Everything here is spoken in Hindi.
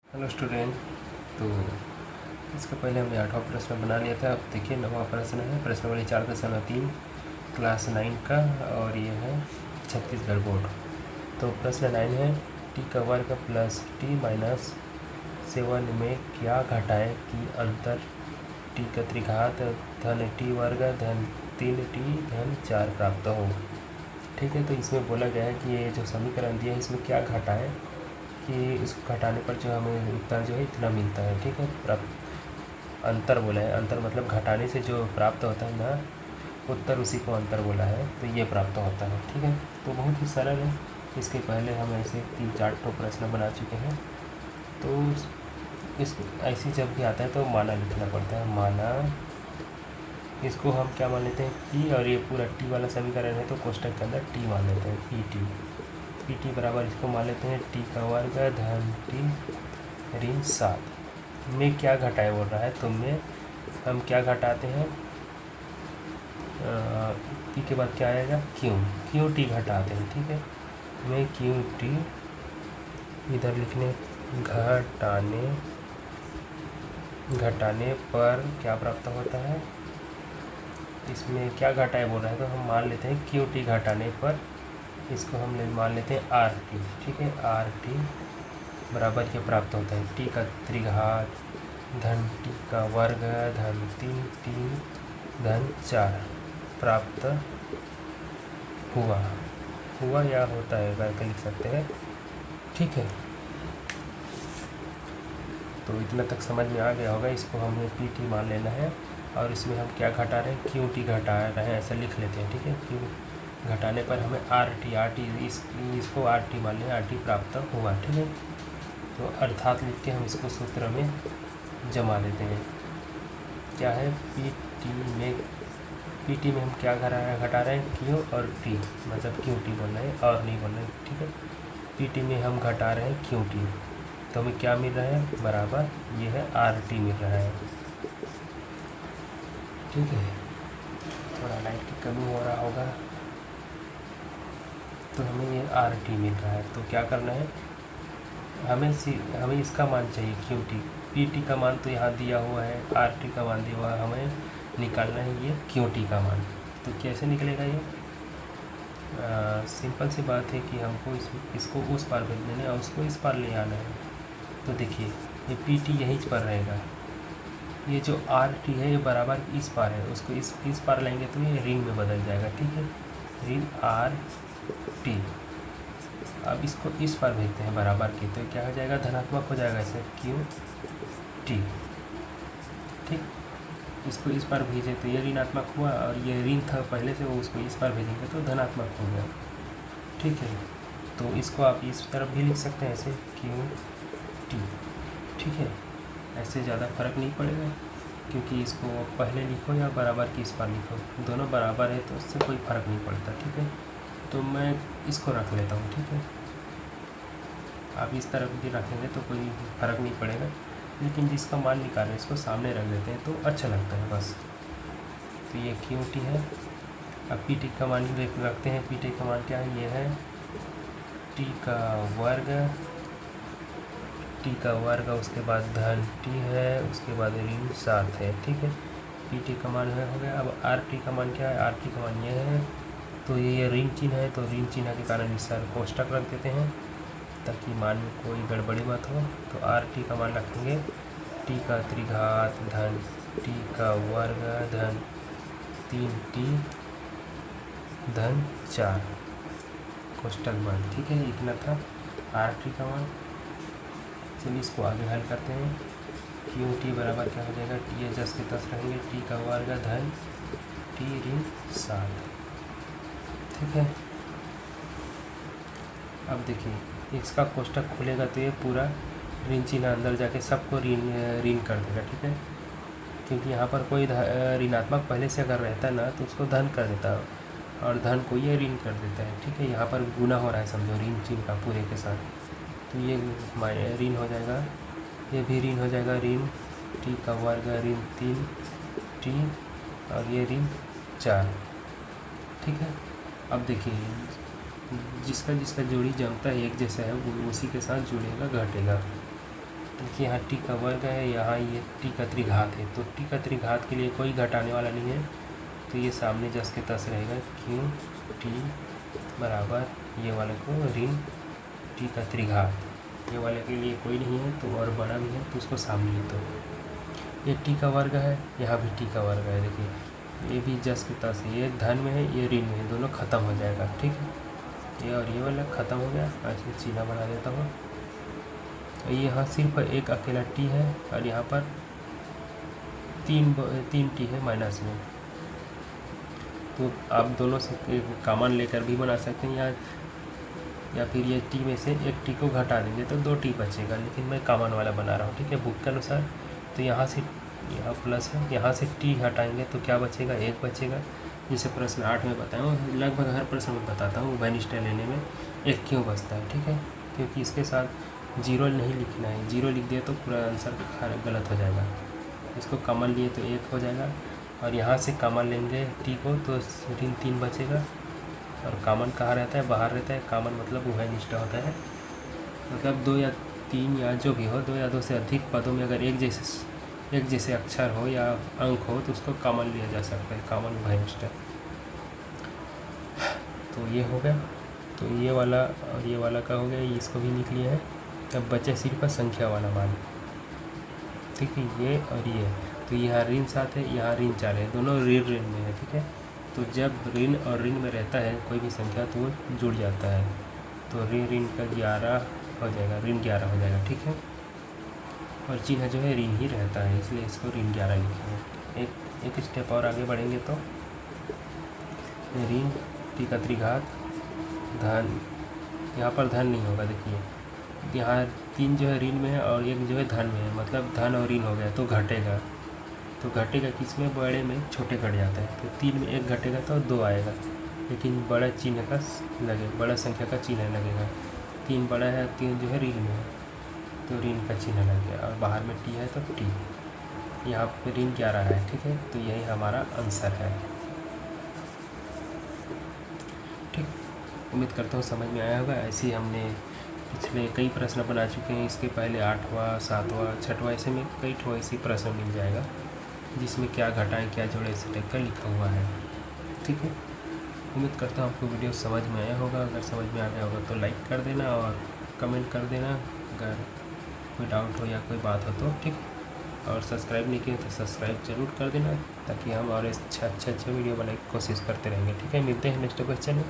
Hello student. तो इसका पहले हमने 8वां प्रश्न बना लिया था। अब देखिए 9वां प्रश्न है, प्रश्न नंबर 4.3 क्लास 9 का, और ये है छत्तीसगढ़ बोर्ड। तो प्रश्न 9 है, टी का वर्ग प्लस टी माइनस 7 में क्या घटाएं कि अंतर टी का त्रिघात धन टी वर्ग धन 3t धन 4 प्राप्त हो। ठीक है, तो इसमें बोला गया है कि ये जो समीकरण दिया है इसमें क्या घटाएं कि इसको घटाने पर जो हमें उत्तर जो है इतना मिलता है। ठीक है, प्राप्त अंतर बोला है, अंतर मतलब घटाने से जो प्राप्त होता है ना उत्तर, उसी को अंतर बोला है, तो ये प्राप्त होता है। ठीक है, तो बहुत ही सरल है। इसके पहले हम ऐसे 3-4 तो प्रश्न बना चुके हैं। तो इस ऐसी जब भी आता है तो माना लिखना पड़ता है। माना, इसको हम क्या मान लेते हैं पी, और ये पूरा टी वाला समीकरण है तो कोष्टक के अंदर टी मान लेते हैं, पी टी। पी टी बराबर इसको मान लेते हैं टी का वर्ग धन टी ऋण 7 में क्या घटाए बोल रहा है, तो में हम क्या घटाते हैं, पी के बाद क्या आएगा क्यू, क्यू टी घटाते हैं। ठीक है, में क्यू टी इधर लिखने घटाने पर क्या प्राप्त होता है, इसमें क्या घटाए बोल रहा है तो हम मान लेते हैं क्यू टी घटाने पर इसको हम मान लेते हैं आर टी। ठीक है, आर टी बराबर क्या प्राप्त होता है, टी का त्रिघात धन टी का वर्ग धन 3t धन 4 प्राप्त हुआ या होता है करके लिख सकते हैं। ठीक है, तो इतना तक समझ में आ गया होगा। इसको हमें पी टी मान लेना है, और इसमें हम क्या घटा रहे हैं, क्यू टी घटा रहे हैं, ऐसा लिख लेते हैं। ठीक है, क्यू घटाने पर हमें आर टी इसको आर टी मान लें, आर टी प्राप्त हुआ। ठीक है, तो अर्थात लिख के हम इसको सूत्र में जमा देते हैं। क्या है, पी टी में हम क्या घटा रहे हैं, क्यू और टी, मतलब क्यू टी बोल रहे हैं और नहीं बोल रहे हैं। ठीक है, पी टी में हम घटा रहे हैं क्यू टी, तो हमें क्या मिल रहा है, बराबर ये है आर टी मिल रहा है। ठीक है, थोड़ा लाइट की कमी हो रहा होगा, तो हमें ये आर टी मिल रहा है। तो क्या करना है, हमें इसका मान चाहिए क्यू टी, पी टी का मान तो यहाँ दिया हुआ है, आर टी का मान दिया हुआ है, हमें निकालना है ये क्यू टी का मान। तो कैसे निकलेगा ये, सिंपल सी बात है कि हमको इसको उस पार भेज देना है और उसको इस पार ले आना है। तो देखिए ये पी टी यहीं पर रहेगा, ये जो आर टी है ये बराबर इस पार है, उसको इस पार लाएंगे तो ये ऋण में बदल जाएगा। ठीक है, ऋण आर टी। अब इसको इस पार भेजते हैं बराबर की, तो क्या हो जाएगा, धनात्मक हो जाएगा इसे क्यू टी। ठीक, इसको इस पार भेजे तो ये ऋणात्मक हुआ, और ये ऋण था पहले से, वो उसको इस पार भेजेंगे तो धनात्मक हो गया। ठीक है, तो इसको आप इस तरफ भी लिख सकते हैं ऐसे क्यू टी। ठीक है, ऐसे ज़्यादा फर्क नहीं पड़ेगा, क्योंकि इसको पहले लिखो या बराबर की इस पार लिखो, दोनों बराबर है तो उससे कोई फ़र्क नहीं पड़ता। ठीक है, तो मैं इसको रख लेता हूँ। ठीक है, आप इस तरफ भी रखेंगे तो कोई फ़र्क नहीं पड़ेगा, लेकिन जिसका मान निकालें इसको सामने रख देते हैं तो अच्छा लगता है बस। तो ये क्यू टी है। अब पी टी का मान रखते हैं, पी टी का मान क्या है, ये है टी का वर्ग, उसके बाद धन टी है, उसके बाद ऋण 7 है। ठीक है, पी टी का मान हो गया। अब आर टी का मान क्या है, आर टी का मान ये है, तो ये ऋण चिन्ह है, तो ऋण चिन्ह के कारण इस सारे कोष्टक रख देते हैं ताकि मान में कोई गड़बड़ी मत हो। तो आर टी का मान रखेंगे टी का त्रिघात धन टी का वर्ग धन 3t धन 4 कोष्टक बंद। ठीक है, इतना था आर टी का मान। चलिए इसको आगे हल करते हैं। क्यू टी बराबर क्या हो जाएगा, टी है 10 के 10 रहेंगे, टी का वर्ग धन टी ऋण 7। ठीक है, अब देखिए इसका कोष्टक खुलेगा तो ये पूरा ऋण चिन्ह अंदर जाके सबको ऋण कर देगा। ठीक है, क्योंकि यहाँ पर कोई ऋणात्मक पहले से अगर रहता ना तो उसको धन कर देता, और धन को ये ऋण कर देता है। ठीक है, यहाँ पर गुना हो रहा है समझो ऋण चिन्ह का पूरे के साथ, तो ये ऋण हो जाएगा, ये भी ऋण हो जाएगा, ऋण टी का वर्ग ऋण 3t और ये ऋण 4। ठीक है, अब देखिए जिसका जोड़ी जमता है एक जैसा है वो उसी के साथ जुड़ेगा घटेगा। देखिए यहाँ टी का वर्ग है, यहाँ ये टी का त्रिघात है, तो टी का त्रिघात के लिए कोई घटाने वाला नहीं है, तो ये सामने जस के तस रहेगा क्यू टी बराबर ये वाले को ऋण टी का त्रिघात, ये वाले के लिए कोई नहीं है तो और बड़ा भी है तो उसको सामने ले दो। ये टी का वर्ग है, यहाँ भी टी का वर्ग है, देखिए ये भी जस के तस है, ये धन में है ये ऋण में है, दोनों ख़त्म हो जाएगा। ठीक है, ये और ये वाला ख़त्म हो गया, ऐसे चिन्ह बना देता हूँ। यहाँ सिर्फ एक अकेला टी है और यहाँ पर तीन टी है माइनस में, तो आप दोनों से कॉमन लेकर भी बना सकते हैं, या फिर ये टी में से एक टी को घटा देंगे तो 2 टी बचेगा, लेकिन मैं कॉमन वाला बना रहा हूँ। ठीक है, बुक के अनुसार। तो यहाँ से यहाँ प्लस है, यहाँ से टी हटाएंगे तो क्या बचेगा, 1 बचेगा। जैसे प्रश्न 8 में बताया हूँ, लगभग हर प्रश्न में बताता हूँ वेनिस्टर लेने में 1 क्यों बचता है। ठीक है, क्योंकि इसके साथ 0 नहीं लिखना है, 0 लिख दिया तो पूरा आंसर गलत हो जाएगा। इसको कॉमन लिए तो 1 हो जाएगा, और यहाँ से कॉमन लेंगे टी को तो ऋण 3 बचेगा। और कॉमन कहाँ रहता है, बाहर रहता है। कॉमन मतलब उभयनिष्ठ होता है, मतलब 2 या 3 या जो भी हो, 2 या 2 से अधिक पदों में अगर एक जैसे अक्षर हो या अंक हो तो उसको कॉमन लिया जा सकता है, कॉमन उभयनिष्ठ। तो ये हो गया, तो ये वाला और ये वाला का हो गया, इसको भी लिख लिया है। अब बचे सिर्फ संख्या वाला मान। ठीक है, ये और ये, तो यहाँ ऋण 7 है, यहाँ ऋण 4 है, दोनों ऋण में है। ठीक है, तो जब ऋण और ऋण में रहता है कोई भी संख्या तो वो जुड़ जाता है, तो ऋण का 11 हो जाएगा, ऋण 11 हो जाएगा। ठीक है, और चिन्ह जो है ऋण ही रहता है, इसलिए इसको ऋण 11 लिखे हैं। एक स्टेप और आगे बढ़ेंगे तो ऋण टी का त्रिघात धन, यहाँ पर धन नहीं होगा, देखिए यहाँ 3 जो है ऋण में है और 1 जो है धन में है, मतलब धन और ऋण हो गया तो घटेगा। तो घटेगा किस में, बड़े में छोटे घट जाता है, तो 3 में 1 घटेगा तो 2 आएगा, लेकिन बड़ा चिन्ह का लगे, बड़ा संख्या का चिन्ह लगेगा। 3 बड़ा है, 3 जो है ऋण में है तो ऋण का चिन्ह लग गया, और बाहर में टी है तो टी, यहाँ पे ऋण 11 है। ठीक है, तो यही हमारा आंसर है। ठीक, उम्मीद करता हूँ समझ में आया होगा। ऐसे ही हमने पिछले कई प्रश्न बना चुके हैं, इसके पहले 8वां 7वां 6वां ऐसे में कई ठो ऐसे प्रश्न मिल जाएगा जिसमें क्या घटाएं क्या जोड़े इस टाइप का लिखा हुआ है। ठीक है, उम्मीद करता हूँ आपको वीडियो समझ में आया होगा। अगर समझ में आ गया होगा तो लाइक कर देना और कमेंट कर देना अगर कोई डाउट हो या कोई बात हो तो। ठीक, और सब्सक्राइब नहीं किए तो सब्सक्राइब ज़रूर कर देना, ताकि हम और अच्छे वीडियो बनाने की कोशिश करते रहेंगे। ठीक है, मिलते हैं नेक्स्ट क्वेश्चन में।